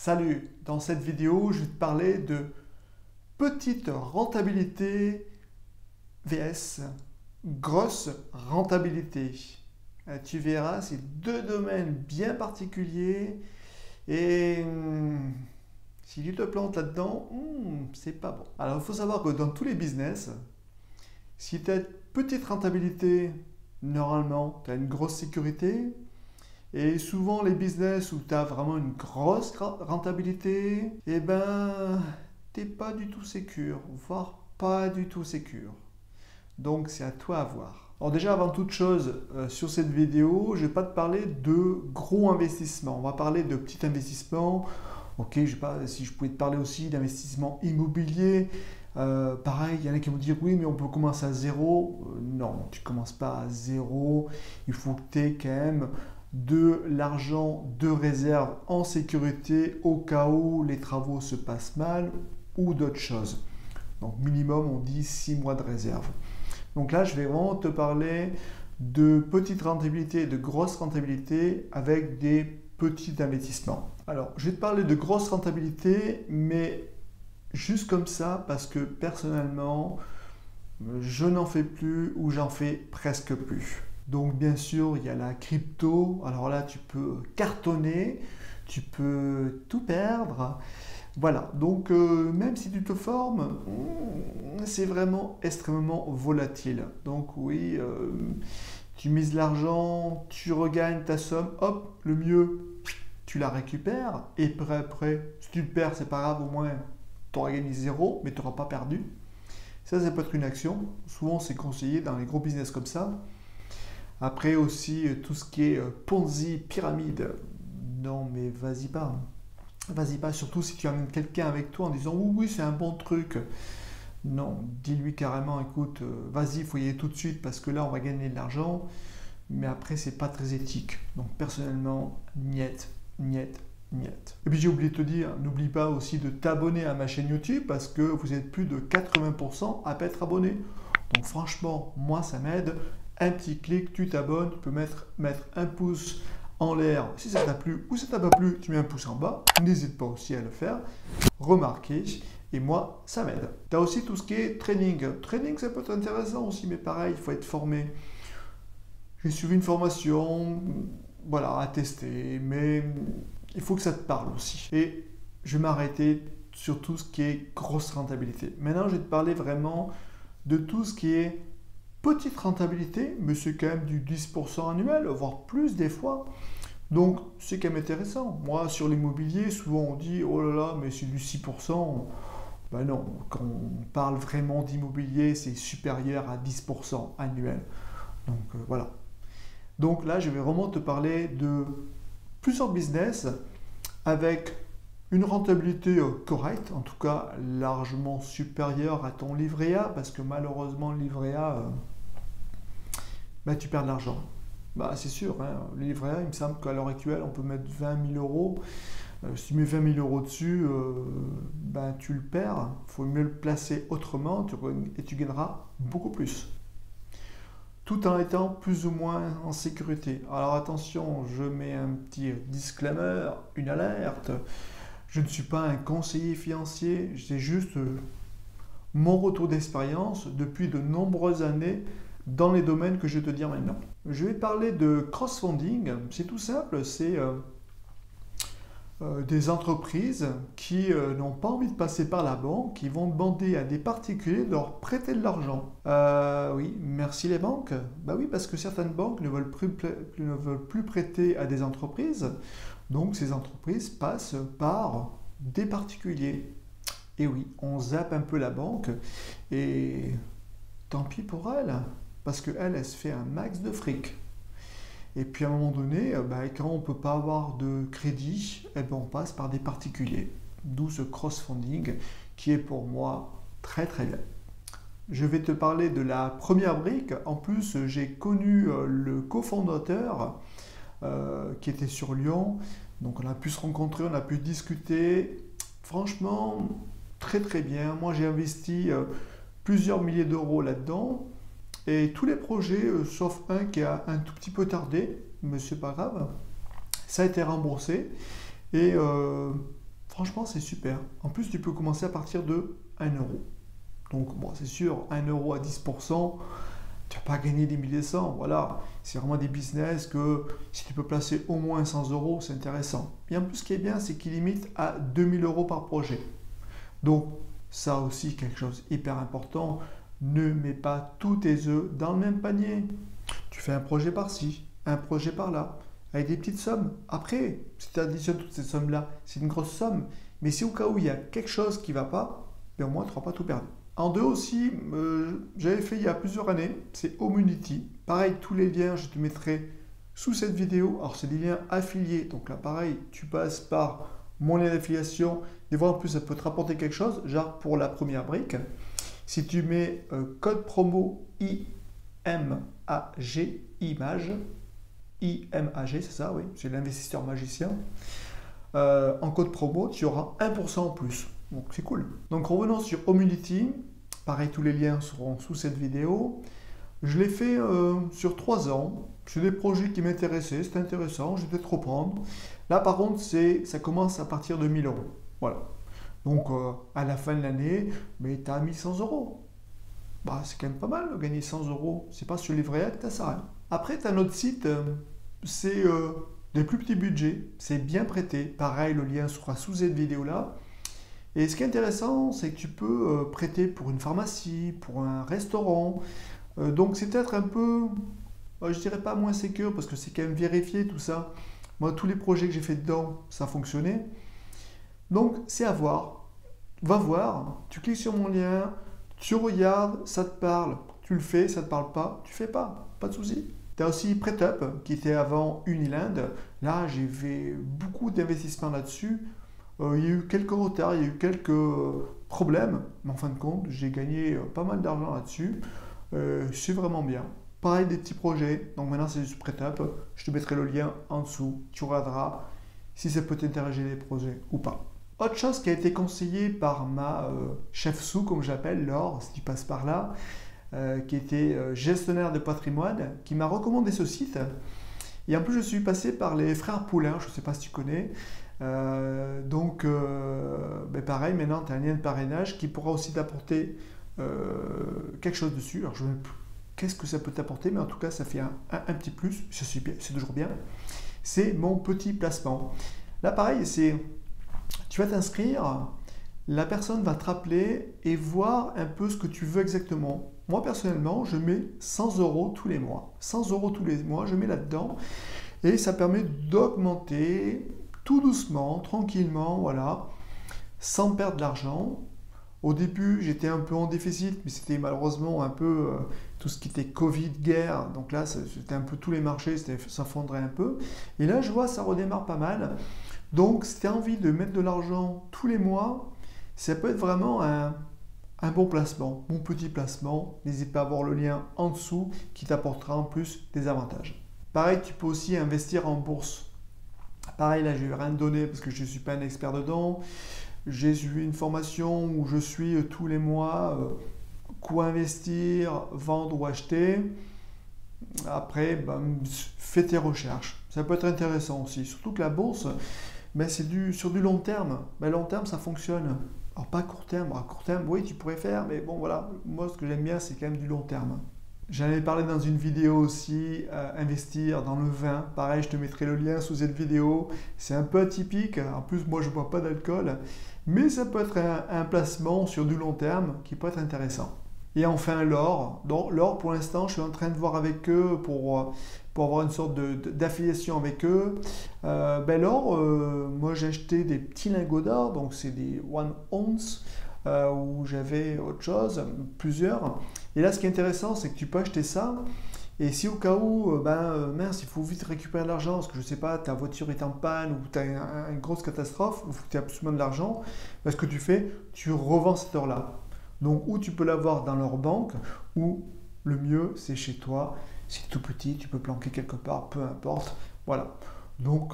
Salut, dans cette vidéo, je vais te parler de petite rentabilité vs grosse rentabilité. Tu verras, c'est deux domaines bien particuliers et si tu te plantes là-dedans, c'est pas bon. Alors, il faut savoir que dans tous les business, si tu as une petite rentabilité, normalement, tu as une grosse sécurité. Et souvent, les business où tu as vraiment une grosse rentabilité, eh ben, t'es pas du tout sécure, voire pas du tout sécure. Donc, c'est à toi à voir. Alors déjà, avant toute chose, sur cette vidéo, je ne vais pas te parler de gros investissements. On va parler de petits investissements. Ok, je ne sais pas si je pouvais te parler aussi d'investissement immobilier. Pareil, il y en a qui vont dire oui, mais on peut commencer à zéro. Non, tu ne commences pas à zéro. Il faut que tu aies quand même de l'argent de réserve en sécurité au cas où les travaux se passent mal ou d'autres choses. Donc minimum, on dit 6 mois de réserve. Donc là, je vais vraiment te parler de petite rentabilité et de grosse rentabilité avec des petits investissements. Alors, je vais te parler de grosse rentabilité, mais juste comme ça parce que personnellement, je n'en fais plus ou j'en fais presque plus. Donc bien sûr, il y a la crypto. Alors là, tu peux cartonner, tu peux tout perdre. Voilà, donc même si tu te formes, c'est vraiment extrêmement volatile. Donc oui, tu mises l'argent, tu regagnes ta somme, hop, le mieux, tu la récupères. Et après, si tu perds, c'est pas grave, au moins, tu auras gagné zéro, mais tu n'auras pas perdu. Ça peut être une action. Souvent, c'est conseillé dans les gros business comme ça. Après aussi, tout ce qui est Ponzi, pyramide. Non, mais vas-y pas. Vas-y pas, surtout si tu amènes quelqu'un avec toi en disant oui, oui, c'est un bon truc. Non, dis-lui carrément, écoute, vas-y, il faut y aller tout de suite parce que là, on va gagner de l'argent. Mais après, c'est pas très éthique. Donc, personnellement, niet, niet, niet. Et puis, j'ai oublié de te dire, n'oublie pas aussi de t'abonner à ma chaîne YouTube parce que vous êtes plus de 80% à pas être abonné. Donc, franchement, moi, ça m'aide. Un petit clic, tu t'abonnes, tu peux mettre un pouce en l'air si ça t'a plu ou si ça t'a pas plu, tu mets un pouce en bas. N'hésite pas aussi à le faire, remarquer, et moi, ça m'aide. Tu as aussi tout ce qui est training. Training, ça peut être intéressant aussi, mais pareil, il faut être formé. J'ai suivi une formation, voilà, à tester, mais il faut que ça te parle aussi. Et je vais m'arrêter sur tout ce qui est grosse rentabilité. Maintenant, je vais te parler vraiment de tout ce qui est petite rentabilité, mais c'est quand même du 10% annuel, voire plus des fois. Donc, c'est quand même intéressant. Moi, sur l'immobilier, souvent on dit « Oh là là, mais c'est du 6%. » Ben non, quand on parle vraiment d'immobilier, c'est supérieur à 10% annuel. Donc, voilà. Donc là, je vais vraiment te parler de plusieurs business avec une rentabilité correcte, en tout cas largement supérieure à ton livret A, parce que malheureusement, le livret A, tu perds de l'argent. Bah, c'est sûr, hein, le livret A, il me semble qu'à l'heure actuelle, on peut mettre 20 000 euros. Si tu mets 20 000 euros dessus, tu le perds. Il faut mieux le placer autrement et tu gagneras beaucoup plus. Tout en étant plus ou moins en sécurité. Alors attention, je mets un petit disclaimer, une alerte. Je ne suis pas un conseiller financier, c'est juste mon retour d'expérience depuis de nombreuses années dans les domaines que je vais te dire maintenant. Je vais parler de cross-funding. C'est tout simple, c'est des entreprises qui n'ont pas envie de passer par la banque, qui vont demander à des particuliers de leur prêter de l'argent. Oui, merci les banques. Bah oui, parce que certaines banques ne veulent plus prêter à des entreprises. Donc ces entreprises passent par des particuliers. Et oui, on zappe un peu la banque et tant pis pour elle. Parce qu'elle, elle se fait un max de fric. Et puis à un moment donné, quand on ne peut pas avoir de crédit, on passe par des particuliers. D'où ce cross-funding qui est pour moi très très bien. Je vais te parler de la première brique. En plus, j'ai connu le cofondateur qui était sur Lyon. Donc on a pu se rencontrer, on a pu discuter. Franchement, très très bien. Moi j'ai investi plusieurs milliers d'euros là-dedans. Et tous les projets, sauf un qui a un tout petit peu tardé, mais c'est pas grave, ça a été remboursé. Et Franchement, c'est super. En plus, tu peux commencer à partir de 1 euro. Donc, bon, c'est sûr, 1 euro à 10%, tu vas pas gagner des milliers de cents. Voilà, c'est vraiment des business que si tu peux placer au moins 100 euros, c'est intéressant. Et en plus, ce qui est bien, c'est qu'il limite à 2000 euros par projet. Donc, ça aussi, quelque chose hyper important. Ne mets pas tous tes œufs dans le même panier. Tu fais un projet par-ci, un projet par-là, avec des petites sommes. Après, si tu additionnes toutes ces sommes-là, c'est une grosse somme. Mais si au cas où il y a quelque chose qui ne va pas, ben au moins tu n'auras pas tout perdu. En deux aussi, j'avais fait il y a plusieurs années, c'est Homunity. Pareil, tous les liens, je te mettrai sous cette vidéo. Alors, c'est des liens affiliés. Donc là, pareil, tu passes par mon lien d'affiliation. Des fois, en plus, ça peut te rapporter quelque chose. Genre, pour la première brique, si tu mets code promo IMAG, IMAG, c'est ça, oui, c'est l'investisseur magicien. En code promo, tu auras 1% en plus. Donc c'est cool. Donc revenons sur Homunity. Pareil, tous les liens seront sous cette vidéo. Je l'ai fait sur 3 ans. C'est des projets qui m'intéressaient, c'était intéressant, je vais peut-être reprendre. Là par contre, ça commence à partir de 1000 euros. Voilà. Donc à la fin de l'année, mais tu as 1100 euros. Bah, c'est quand même pas mal de gagner 100 euros. C'est pas sur le livret A que tu as ça. Après, tu as notre site, c'est des plus petits budgets, c'est bien prêté. Pareil, le lien sera sous cette vidéo-là. Et ce qui est intéressant, c'est que tu peux prêter pour une pharmacie, pour un restaurant. Donc c'est peut-être un peu, je dirais pas moins sécure, parce que c'est quand même vérifié tout ça. Moi, tous les projets que j'ai fait dedans, ça fonctionnait. Donc c'est à voir. Va voir, tu cliques sur mon lien, tu regardes, ça te parle, tu le fais, ça te parle pas, tu fais pas de souci. Tu as aussi PrêtUp qui était avant Uniland. Là, j'ai fait beaucoup d'investissements là-dessus. Il y a eu quelques retards, il y a eu quelques problèmes, mais en fin de compte, j'ai gagné pas mal d'argent là-dessus. C'est vraiment bien. Pareil, des petits projets. Donc maintenant, c'est du PrêtUp. Je te mettrai le lien en dessous. Tu regarderas si ça peut t'intéresser les projets ou pas. Autre chose qui a été conseillée par ma chef sous, comme j'appelle, Laure, si tu passes par là, qui était gestionnaire de patrimoine, qui m'a recommandé ce site. Et en plus, je suis passé par les frères Poulain, je ne sais pas si tu connais. Donc, pareil, maintenant, tu as un lien de parrainage qui pourra aussi t'apporter quelque chose dessus. Alors, je ne sais plus qu'est-ce que ça peut t'apporter, mais en tout cas, ça fait un petit plus. C'est toujours bien. C'est mon petit placement. Là, pareil, tu vas t'inscrire, la personne va te rappeler et voir un peu ce que tu veux exactement. Moi, personnellement, je mets 100 euros tous les mois. 100 euros tous les mois, je mets là-dedans. Et ça permet d'augmenter tout doucement, tranquillement, voilà, sans perdre de l'argent. Au début, j'étais un peu en déficit, mais c'était malheureusement un peu tout ce qui était Covid, guerre. Donc là, c'était un peu tous les marchés, ça s'effondrait un peu. Et là, je vois, ça redémarre pas mal. Donc, si tu as envie de mettre de l'argent tous les mois, ça peut être vraiment un bon placement, mon petit placement. N'hésite pas à voir le lien en dessous qui t'apportera en plus des avantages. Pareil, tu peux aussi investir en bourse. Pareil, là, je ne vais rien te donner parce que je ne suis pas un expert dedans. J'ai suivi une formation où je suis tous les mois quoi investir, vendre ou acheter. Après, fais tes recherches. Ça peut être intéressant aussi. Surtout que la bourse, c'est sur du long terme. Long terme, ça fonctionne. Alors, pas à court terme. À court terme, oui, tu pourrais faire, mais bon, voilà. Moi, ce que j'aime bien, c'est quand même du long terme. J'en avais parlé dans une vidéo aussi, investir dans le vin. Pareil, je te mettrai le lien sous cette vidéo. C'est un peu atypique. En plus, moi, je ne bois pas d'alcool. Mais ça peut être un placement sur du long terme qui peut être intéressant. Et enfin, l'or. Donc, l'or, pour l'instant, je suis en train de voir avec eux pour avoir une sorte d'affiliation avec eux. L'or, moi, j'ai acheté des petits lingots d'or. Donc, c'est des 1 ounce. Où j'avais autre chose, plusieurs. Et là, ce qui est intéressant, c'est que tu peux acheter ça. Et si au cas où, mince, il faut vite récupérer de l'argent, parce que je sais pas, ta voiture est en panne ou tu as une grosse catastrophe, ou tu as absolument de l'argent, ce que tu fais, tu revends cette or-là. Donc, ou tu peux l'avoir dans leur banque, ou le mieux, c'est chez toi. C'est tout petit, tu peux planquer quelque part, peu importe. Voilà. Donc,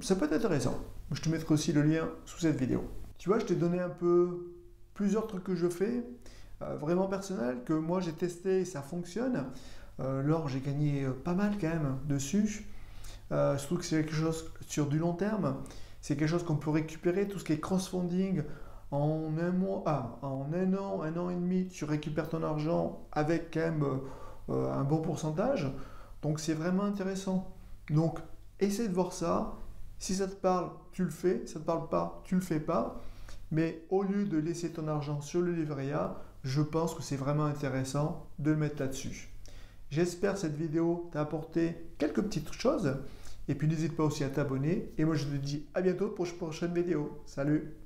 ça peut être intéressant. Je te mettrai aussi le lien sous cette vidéo. Tu vois, je t'ai donné un peu plusieurs trucs que je fais, vraiment personnels, que moi j'ai testé et ça fonctionne. L'or, j'ai gagné pas mal quand même dessus. Surtout que c'est quelque chose sur du long terme. C'est quelque chose qu'on peut récupérer, tout ce qui est crowdfunding. En un mois, en un an et demi, tu récupères ton argent avec quand même un bon pourcentage. Donc c'est vraiment intéressant. Donc essaie de voir ça. Si ça te parle, tu le fais. Si ça ne te parle pas, tu ne le fais pas. Mais au lieu de laisser ton argent sur le livret A, je pense que c'est vraiment intéressant de le mettre là-dessus. J'espère que cette vidéo t'a apporté quelques petites choses. Et puis n'hésite pas aussi à t'abonner. Et moi je te dis à bientôt pour une prochaine vidéo. Salut!